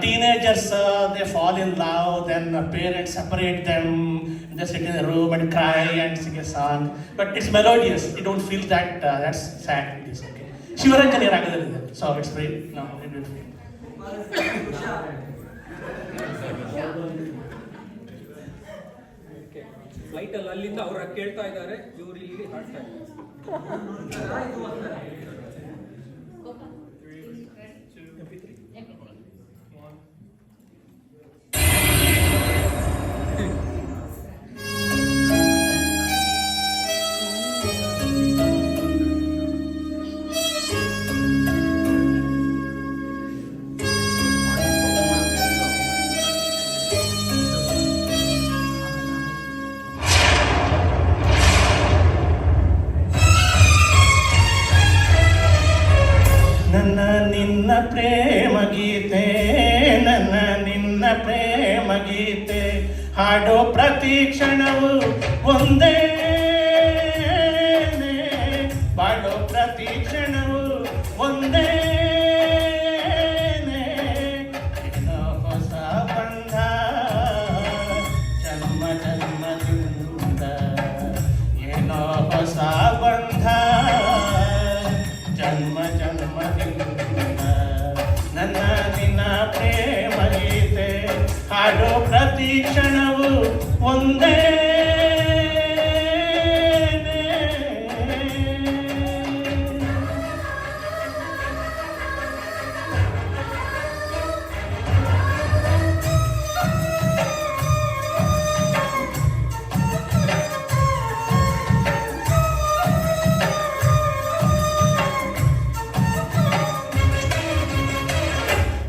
Teenagers, they fall in love, then parents separate them, they sit in a room and cry and sing a song. But it's melodious. You don't feel that that's sad. It is okay. Shivaranjani Ragadaliದೆ. So it's very beautiful. Flight ಅಲ್ಲಿ ಅಲ್ಲಿಂದ ಅವ್ರ ಕೇಳ್ತಾ ಇದ್ದಾರೆ, ಇವ್ರು ಇಲ್ಲಿ ಹಾಡ್ತಾ ಇದ್ದಾರೆ. ನನ್ನ ನಿನ್ನ ಪ್ರೇಮ ಗೀತೆ, ನನ್ನ ನಿನ್ನ ಪ್ರೇಮ ಗೀತೆ, ಹಾಡೋ ಪ್ರತಿ ಕ್ಷಣವು ಒಂದೇ, ಬಾಡೋ ಪ್ರತಿ ಕ್ಷಣವು ಒಂದೇ, ಏನೋ ಹೊಸ ಬಂಧ ಜನ್ಮ ಜನ್ಮದಿಂದ, ಏನೋ ಹೊಸ ಬಂಧ ಜನ್ಮ ಜನ್ಮದಿಂದ. ನನ್ನ ನಿನ್ನ ಪ್ರೇಮ ಗೀತೆ, ಹಾಡೋ ಪ್ರತಿ ಕ್ಷಣವು ಒಂದೇ.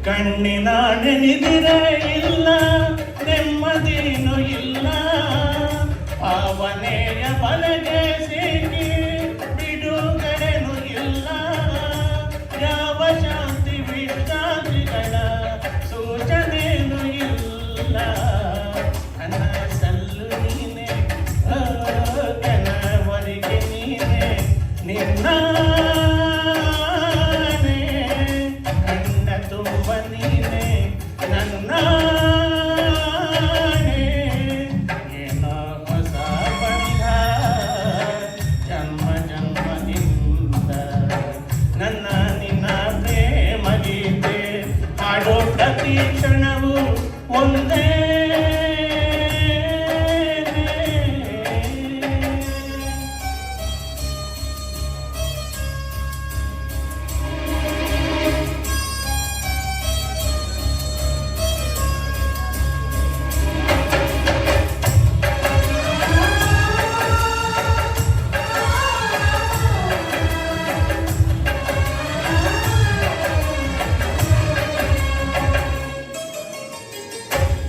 ಕಣ್ಣಿನ ನೆನೆದಿರೆ ಇಲ್ಲ, ನೆಮ್ಮದಿನೂ ಇಲ್ಲ, ಭಾವನೆಯ ಬಲೆಗೆ ಸಿಕ್ಕಿ ಬಿಡುಗಡೆನೂ ಇಲ್ಲ, ಯಾವ ಶಾಂತಿ ವಿಶ್ರಾಂತಿಗಳ ಸೂಚನೆನೂ ಇಲ್ಲ. ಕನಸಲ್ಲು ನೀನೆ, ಕನವರಿಗೆ ನೀನೆ, ನಿನ್ನ ನೀನೆ ನನ್ನ ಏನೋ ಹೊಸ ಬಂಧ ಜನ್ಮ ಜನ್ಮದಿಂದ. ನನ್ನ ನಿನ್ನ ಪ್ರೇಮ ಗೀತೆ, ಹಾಡೋ ಪ್ರತಿ ಕ್ಷಣವು ಒಂದೇ.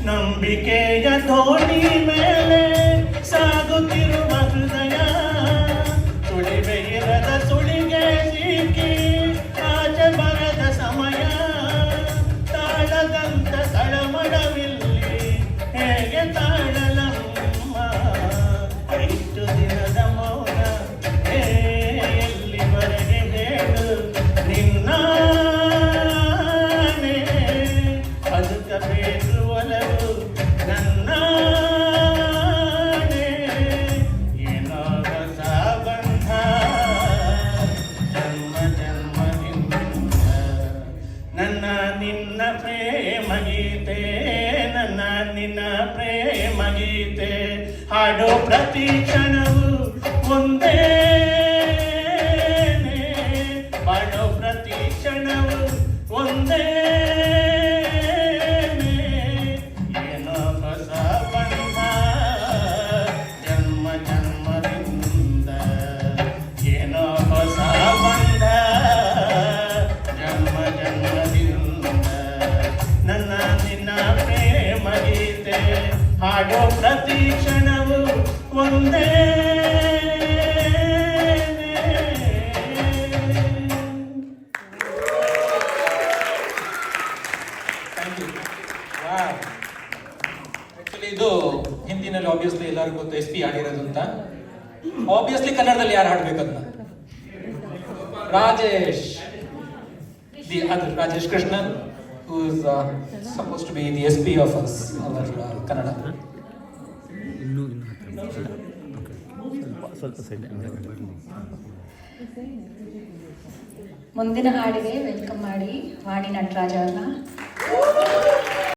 ನಂಬಿಕೆಯ ಧೋಣಿ ಮೇಲೆ ಸಾಗುತ್ತಿರುವ ಹೃದಯ, ಸುಳಿವೆ ಇರದ ಸುಳಿಗೆ ಸಿಕ್ಕಿ ಆಚೆ ಬರದ ಸಮಯ, ತಾಳದಂತ ತಳಮಳವಿಲ್ಲಿ ಹೇಗೆ ತಾಳಲಮ್ಮ, ಇಷ್ಟು ದಿನದ ಮೌನ ಎಲ್ಲಿವರೆಗೆ ಹೇಳು, ನಿನ್ನ ಬದುಕಬೇಕು ಒಲವು ನನ್ನ, ಏನೋ ಹೊಸ ಬಂಧ ಜನ್ಮ ಜನ್ಮದಿಂದ. ನನ್ನ ನಿನ್ನ ಪ್ರೇಮ ಗೀತೆ, ನನ್ನ ನಿನ್ನ ಪ್ರೇಮ ಗೀತೆ, ಹಾಡೋ ಪ್ರತಿ ಕ್ಷಣವು ಒಂದೇ, ಬಾಡೋ ಪ್ರತಿ ಕ್ಷಣವು ಒಂದೇ. ನನ್ನ ನಿನ್ನ ಪ್ರೇಮ ಗೀತೆ, ಹಾಡೋ ಪ್ರತಿ ಕ್ಷಣವು ಒಂದೇ. ಆಕ್ಚುಲಿ ಇದು ಹಿಂದಿನಲ್ಲಿ ಆಬ್ವಿಯಸ್ಲಿ ಎಲ್ಲರಿಗೂ ಗೊತ್ತು SP ಹಾಡಿರೋದು ಅಂತ. ಆಬ್ವಿಯಸ್ಲಿ ಕನ್ನಡದಲ್ಲಿ ಯಾರು ಹಾಡ್ಬೇಕದನ್ನ? ರಾಜೇಶ್, ಅದು Rajesh Krishnan. who is supposed to be the SP of us, our Kannada. ಮುಂದಿನ ಹಾಡಿಗೆ ವೆಲ್ಕಮ್ ಮಾಡಿ ವಾಣಿ ನಟರಾಜ್ ಅವ್ರನ್ನ.